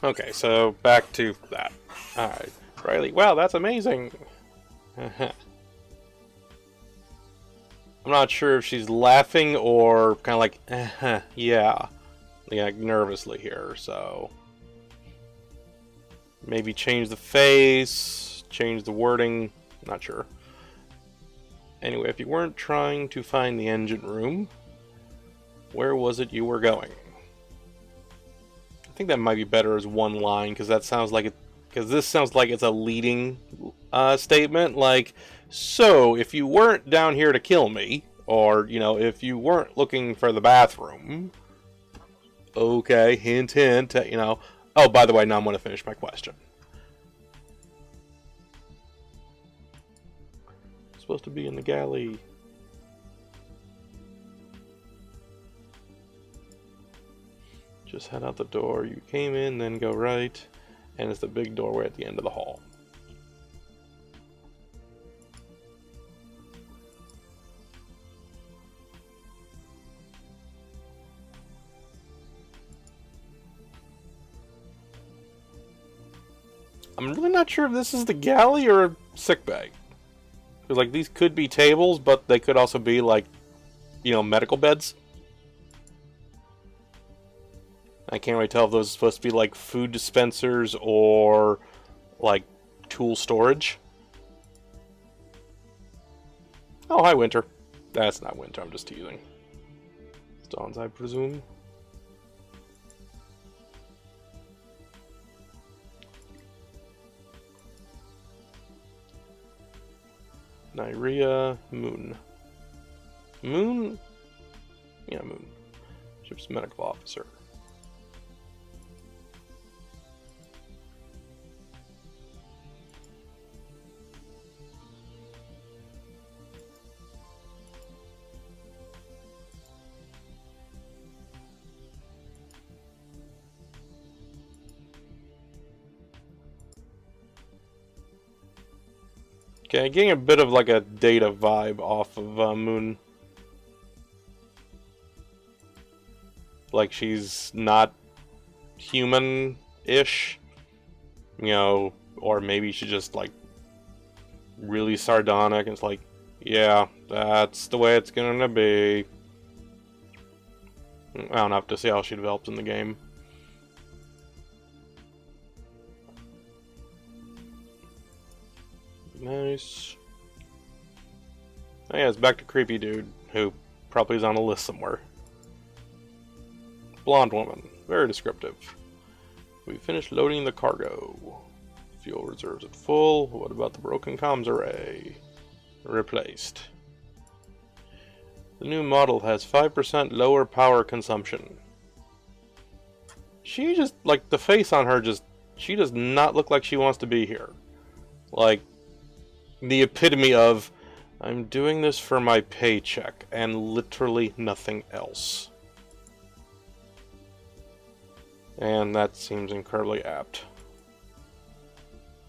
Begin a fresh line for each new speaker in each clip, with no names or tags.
Okay, so back to that. Alright. Riley, wow, that's amazing! I'm not sure if she's laughing or kind of like, yeah. Like nervously here, so... Maybe change the face, change the wording, not sure. Anyway, if you weren't trying to find the engine room, where was it you were going? I think that might be better as one line, because that sounds like it. Because this sounds like it's a leading statement, like, so if you weren't down here to kill me, or if you weren't looking for the bathroom, okay, hint, hint, Oh, by the way, now I'm going to finish my question. Supposed to be in the galley. Just head out the door you came in, then go right, and it's the big doorway at the end of the hall. I'm really not sure if this is the galley or a sickbay. Because, like, these could be tables, but they could also be, like, medical beds. I can't really tell if those are supposed to be, like, food dispensers or, like, tool storage. Oh, hi, Winter. That's not Winter, I'm just teasing. Stones, I presume. Nyria, Moon. Moon? Yeah, Moon. Ship's medical officer. Okay, getting a bit of like a Data vibe off of Moon. Like she's not human-ish, or maybe she's just like really sardonic and it's like, yeah, that's the way it's gonna be. I don't have to see how she develops in the game. Nice. Oh yeah, it's back to creepy dude, who probably is on a list somewhere. Blonde woman, very descriptive. We finished loading the cargo. Fuel reserves at full. What about the broken comms array? Replaced. The new model has 5% lower power consumption. She just, like, the face on her she does not look like she wants to be here. Like, the epitome of, I'm doing this for my paycheck, and literally nothing else. And that seems incredibly apt.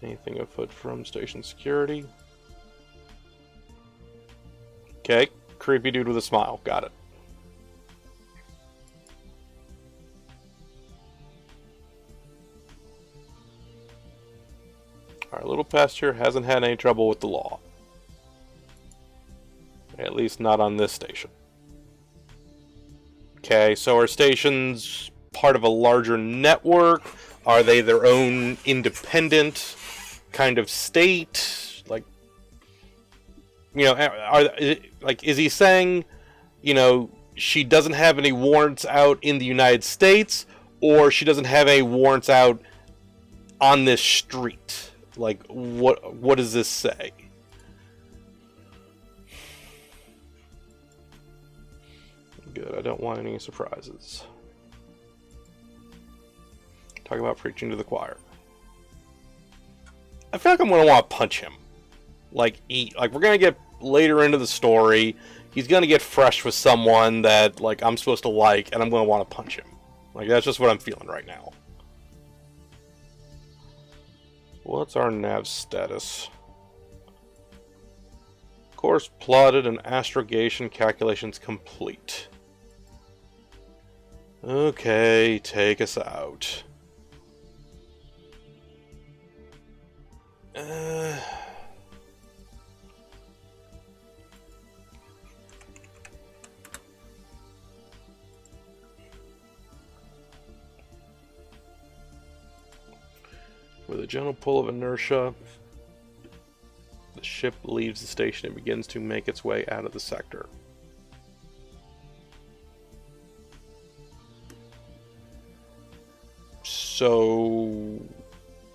Anything afoot from station security? Okay, creepy dude with a smile, got it. Our little pest here hasn't had any trouble with the law. At least not on this station. Okay, so are stations part of a larger network? Are they their own independent kind of state? Like, is he saying, she doesn't have any warrants out in the United States, or she doesn't have any warrants out on this street? Like, what does this say? Good, I don't want any surprises. Talk about preaching to the choir. I feel like I'm gonna want to punch him. Like we're gonna get later into the story. He's gonna get fresh with someone that like I'm supposed to like, and I'm gonna want to punch him. Like that's just what I'm feeling right now. What's our nav status? Course plotted and astrogation calculations complete. Okay, take us out. With a gentle pull of inertia, the ship leaves the station and begins to make its way out of the sector. So,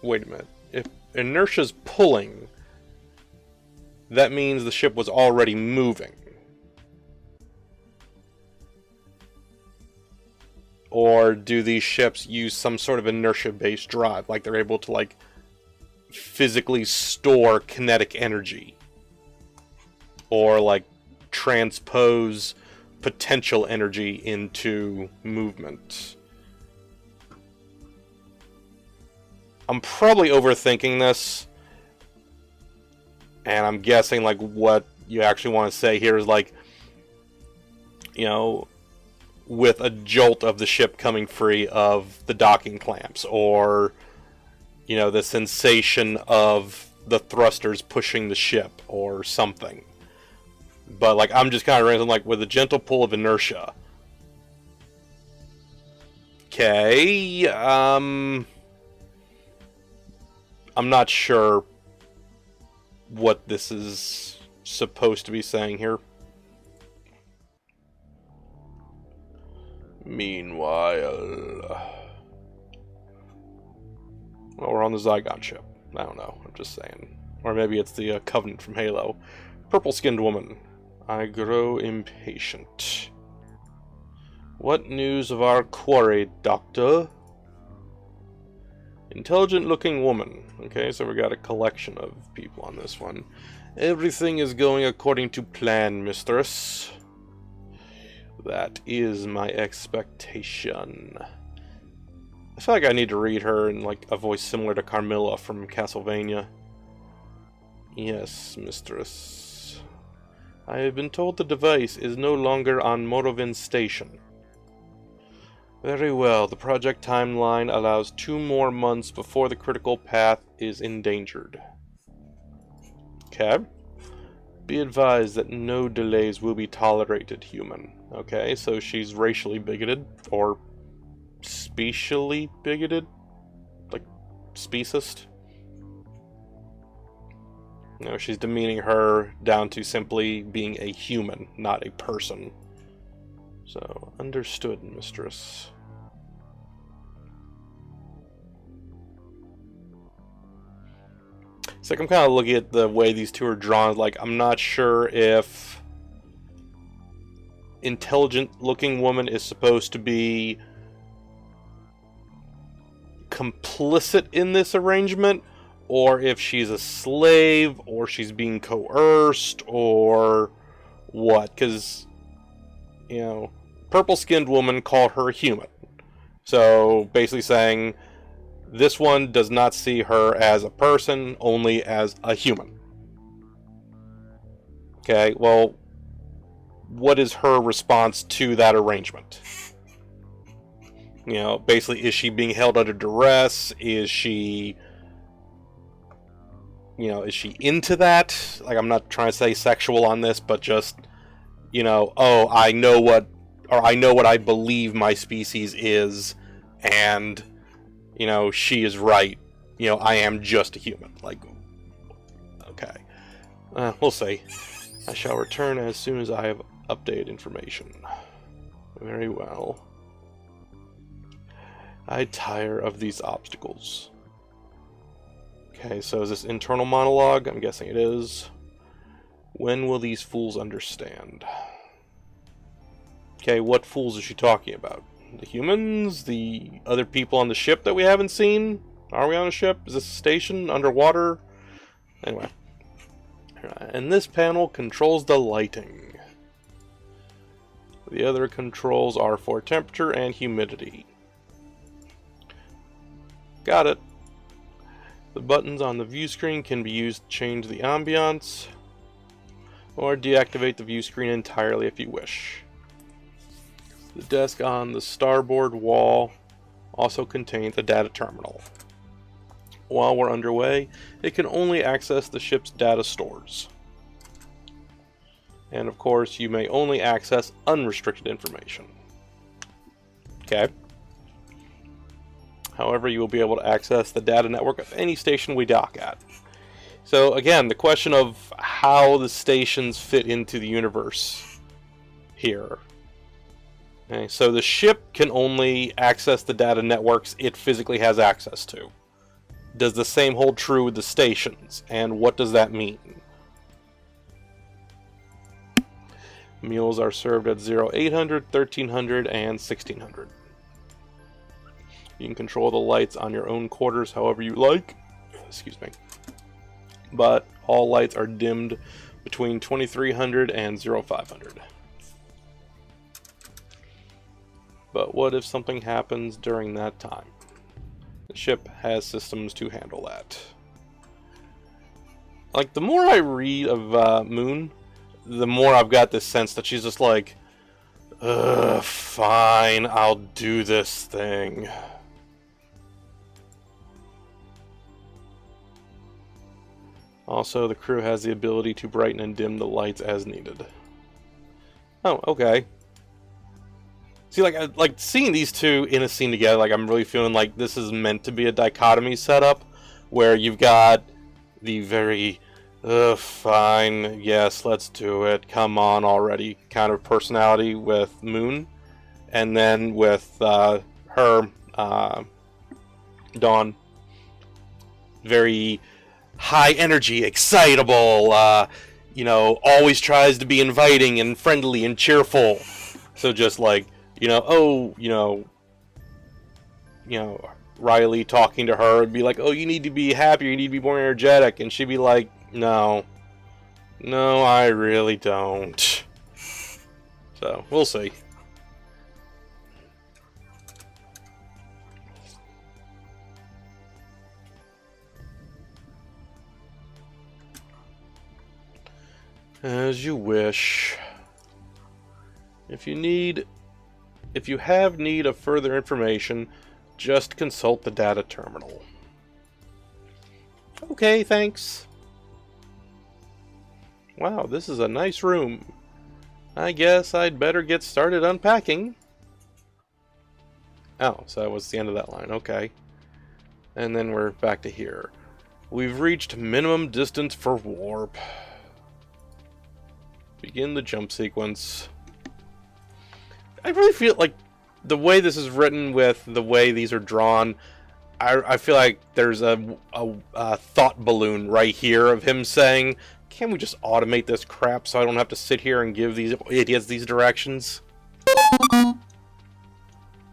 wait a minute. If inertia's pulling, that means the ship was already moving. Or do these ships use some sort of inertia-based drive? Like they're able to, like, physically store kinetic energy? Or, like, transpose potential energy into movement? I'm probably overthinking this. And I'm guessing, like, what you actually want to say here is, like, you know, with a jolt of the ship coming free of the docking clamps, or, you know, the sensation of the thrusters pushing the ship, or something. But, like, I'm just kind of random, like, with a gentle pull of inertia. Okay, I'm not sure what this is supposed to be saying here. Meanwhile, well, we're on the Zygon ship. I don't know, I'm just saying. Or maybe it's the Covenant from Halo. Purple-skinned woman. I grow impatient. What news of our quarry, Doctor? Intelligent-looking woman. Okay, so we got a collection of people on this one. Everything is going according to plan, mistress. That is my expectation. I feel like I need to read her in, like, a voice similar to Carmilla from Castlevania. Yes, mistress. I have been told the device is no longer on Morovin Station. Very well, the project timeline allows 2 more months before the critical path is endangered. Okay. Be advised that no delays will be tolerated, human. Okay, so she's racially bigoted, or specially bigoted? Like, speciest? No, she's demeaning her down to simply being a human, not a person. So, understood, mistress. It's like I'm kind of looking at the way these two are drawn, like, I'm not sure if intelligent-looking woman is supposed to be complicit in this arrangement, or if she's a slave, or she's being coerced, or what, because, you know, purple-skinned woman called her human. So, basically saying, this one does not see her as a person, only as a human. Okay, well, what is her response to that arrangement? You know, basically, is she being held under duress? Is she, you know, is she into that? Like, I'm not trying to say sexual on this, but just, you know, oh, I know what I believe my species is, and, you know, she is right. You know, I am just a human. Like, okay. We'll see. I shall return as soon as I have updated information. Very well. I tire of these obstacles. Okay, so is this internal monologue? I'm guessing it is. When will these fools understand? Okay, what fools is she talking about? The humans? The other people on the ship that we haven't seen? Are we on a ship? Is this a station? Underwater? Anyway. And this panel controls the lighting. The other controls are for temperature and humidity. Got it. The buttons on the view screen can be used to change the ambiance, or deactivate the view screen entirely if you wish. The desk on the starboard wall also contains a data terminal. while we're underway, it can only access the ship's data stores. And of course, you may only access unrestricted information. Okay. However, you will be able to access the data network of any station we dock at. So again, the question of how the stations fit into the universe here. Okay, so the ship can only access the data networks it physically has access to. Does the same hold true with the stations? And what does that mean? Meals are served at 0800, 1300, and 1600. You can control the lights on your own quarters however you like. Excuse me. But all lights are dimmed between 2300 and 0500. But what if something happens during that time? The ship has systems to handle that. Like, the more I read of Moon, the more I've got this sense that she's just like, ugh, fine, I'll do this thing. Also, the crew has the ability to brighten and dim the lights as needed. Oh, okay. See, like seeing these two in a scene together, like, I'm really feeling like this is meant to be a dichotomy setup, where you've got the very, fine, yes, let's do it, come on already kind of personality with Moon, and then with her, Dawn, very high energy, excitable, always tries to be inviting and friendly and cheerful. So just like, Riley talking to her would be like, oh, you need to be happier, you need to be more energetic, and she'd be like, no, I really don't. So, we'll see. As you wish. If you have need of further information, just consult the data terminal. Okay, thanks. Wow, this is a nice room. I guess I'd better get started unpacking. Oh, so that was the end of that line, okay. And then we're back to here. We've reached minimum distance for warp. Begin the jump sequence. I really feel like the way this is written with the way these are drawn, I feel like there's a thought balloon right here of him saying, can't we just automate this crap so I don't have to sit here and give these idiots these directions?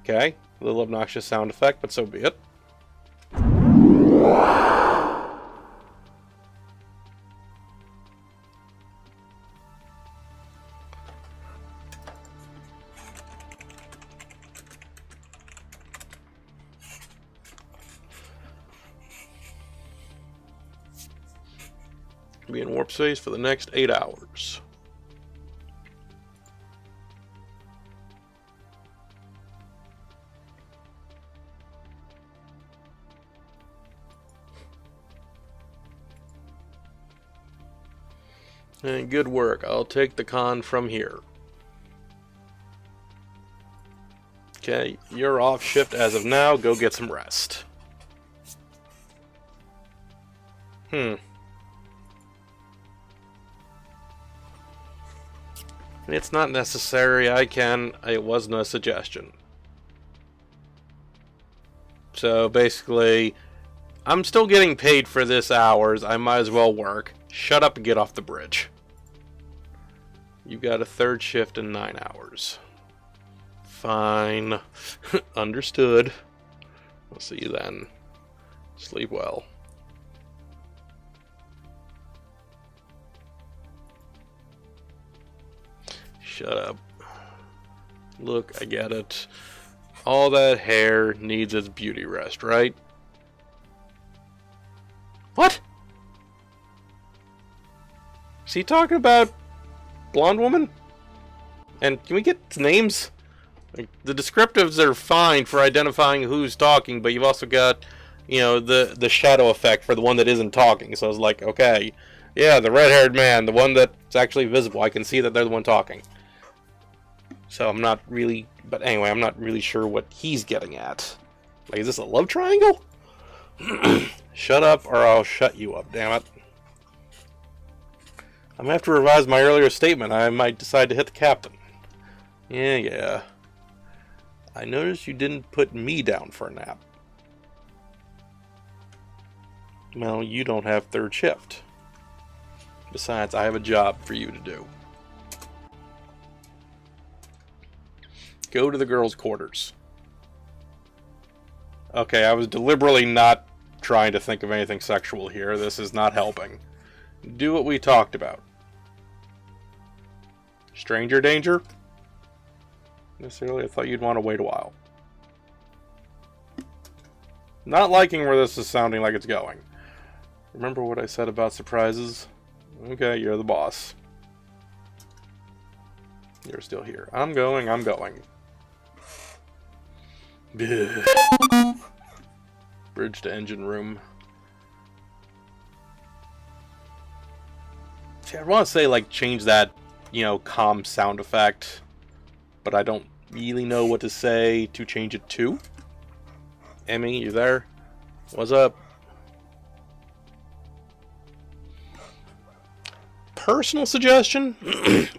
Okay, a little obnoxious sound effect, but so be it. Be in warp space for the next 8 hours. And good work. I'll take the con from here. Okay, you're off shift as of now. Go get some rest. It's not necessary. It wasn't a suggestion. So basically, I'm still getting paid for this hours. I might as well work. Shut up and get off the bridge. You got a third shift in 9 hours. Fine. Understood. I'll see you then. Sleep well. Shut up. Look, I get it. All that hair needs its beauty rest, right? What? Is he talking about blonde woman? And can we get names? Like, the descriptives are fine for identifying who's talking, but you've also got you know, the shadow effect for the one that isn't talking. So I was like, okay, yeah, the red-haired man, the one that's actually visible. I can see that they're the one talking. So I'm not really, but anyway, I'm not really sure what he's getting at. Like, is this a love triangle? Shut up or I'll shut you up, damn it. I'm gonna have to revise my earlier statement. I might decide to hit the captain. Yeah. I noticed you didn't put me down for a nap. Well, you don't have third shift. Besides, I have a job for you to do. Go to the girls' quarters. Okay, I was deliberately not trying to think of anything sexual here. This is not helping. Do what we talked about. Stranger danger? Necessarily, I thought you'd want to wait a while. Not liking where this is sounding like it's going. Remember what I said about surprises? Okay, you're the boss. You're still here. I'm going. Bridge to engine room. See, I want to say, like, change that, you know, calm sound effect. But I don't really know what to say to change it to. Emmy, you there? What's up? Personal suggestion?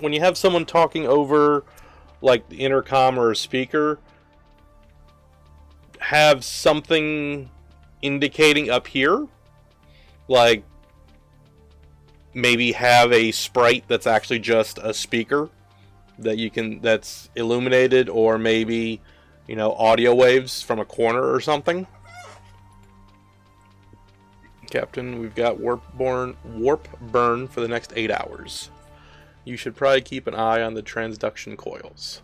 When you have someone talking over, like, the intercom or a speaker, have something indicating up here. Like, maybe have a sprite that's actually just a speaker that you can, that's illuminated, or maybe, you know, audio waves from a corner or something. Captain, we've got warp burn for the next 8 hours. You should probably keep an eye on the transduction coils.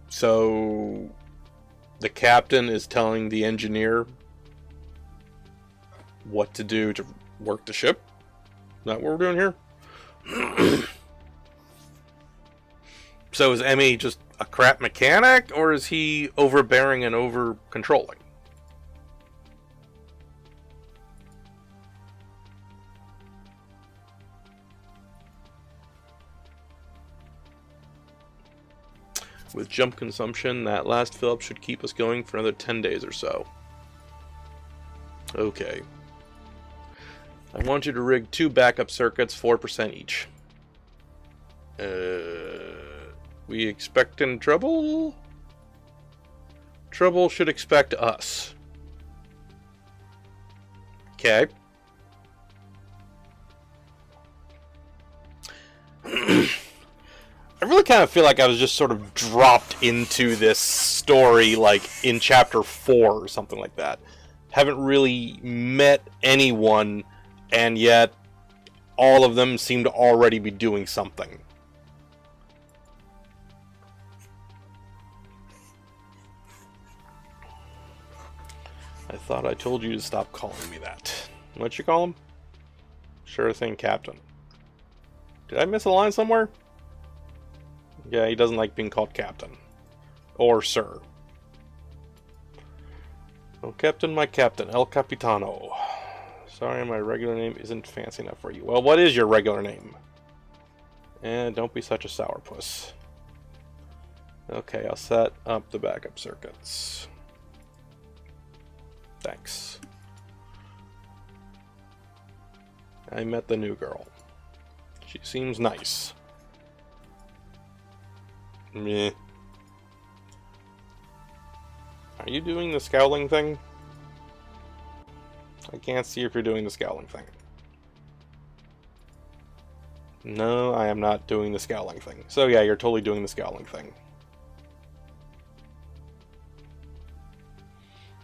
So the captain is telling the engineer what to do to work the ship? Is that what we're doing here? So is Emmy just a crap mechanic, or is he overbearing and over controlling? With jump consumption, that last fill-up should keep us going for another 10 days or so. Okay. I want you to rig 2 backup circuits, 4% each. We expecting trouble? Trouble should expect us. Okay. I really kind of feel like I was just sort of dropped into this story like in chapter 4 or something like that. Haven't really met anyone, and yet all of them seem to already be doing something. I thought I told you to stop calling me that. What you call him? Sure thing, Captain. Did I miss a line somewhere? Yeah, he doesn't like being called Captain. Or Sir. Oh, Captain, my Captain, El Capitano. Sorry, my regular name isn't fancy enough for you. Well, what is your regular name? And don't be such a sourpuss. Okay, I'll set up the backup circuits. Thanks. I met the new girl. She seems nice. Meh. Are you doing the scowling thing? I can't see if you're doing the scowling thing. No, I am not doing the scowling thing. So yeah, you're totally doing the scowling thing.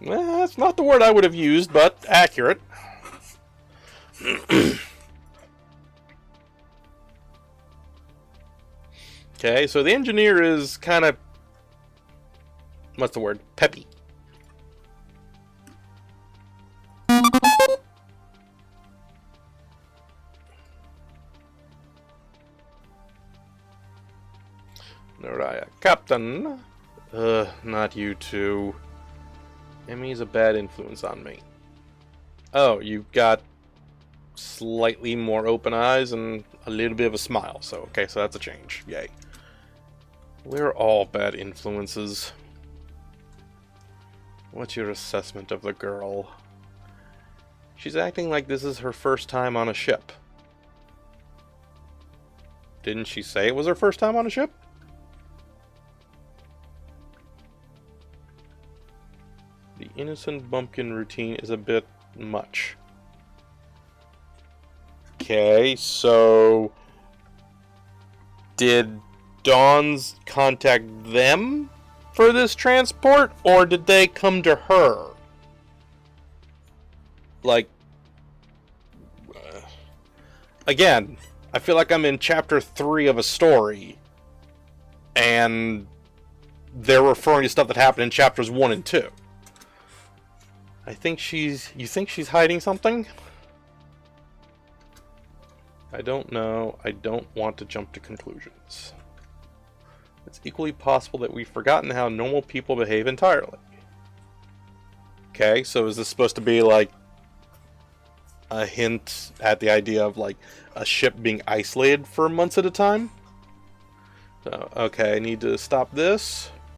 Well, that's not the word I would have used, but accurate. Okay, so the engineer is kind of... what's the word? Peppy. Naraya. Captain. Not you two. Emmy's a bad influence on me. Oh, you've got slightly more open eyes and a little bit of a smile. So, okay, so that's a change. Yay. We're all bad influences. What's your assessment of the girl? She's acting like this is her first time on a ship. Didn't she say it was her first time on a ship? The innocent bumpkin routine is a bit much. Okay, so did Dawn's contact them for this transport, or did they come to her? Like, again, I feel like I'm in chapter 3 of a story, and they're referring to stuff that happened in chapters 1 and 2. You think she's hiding something? I don't know. I don't want to jump to conclusions. It's equally possible that we've forgotten how normal people behave entirely. Okay, so is this supposed to be like a hint at the idea of like a ship being isolated for months at a time? So, okay, I need to stop this.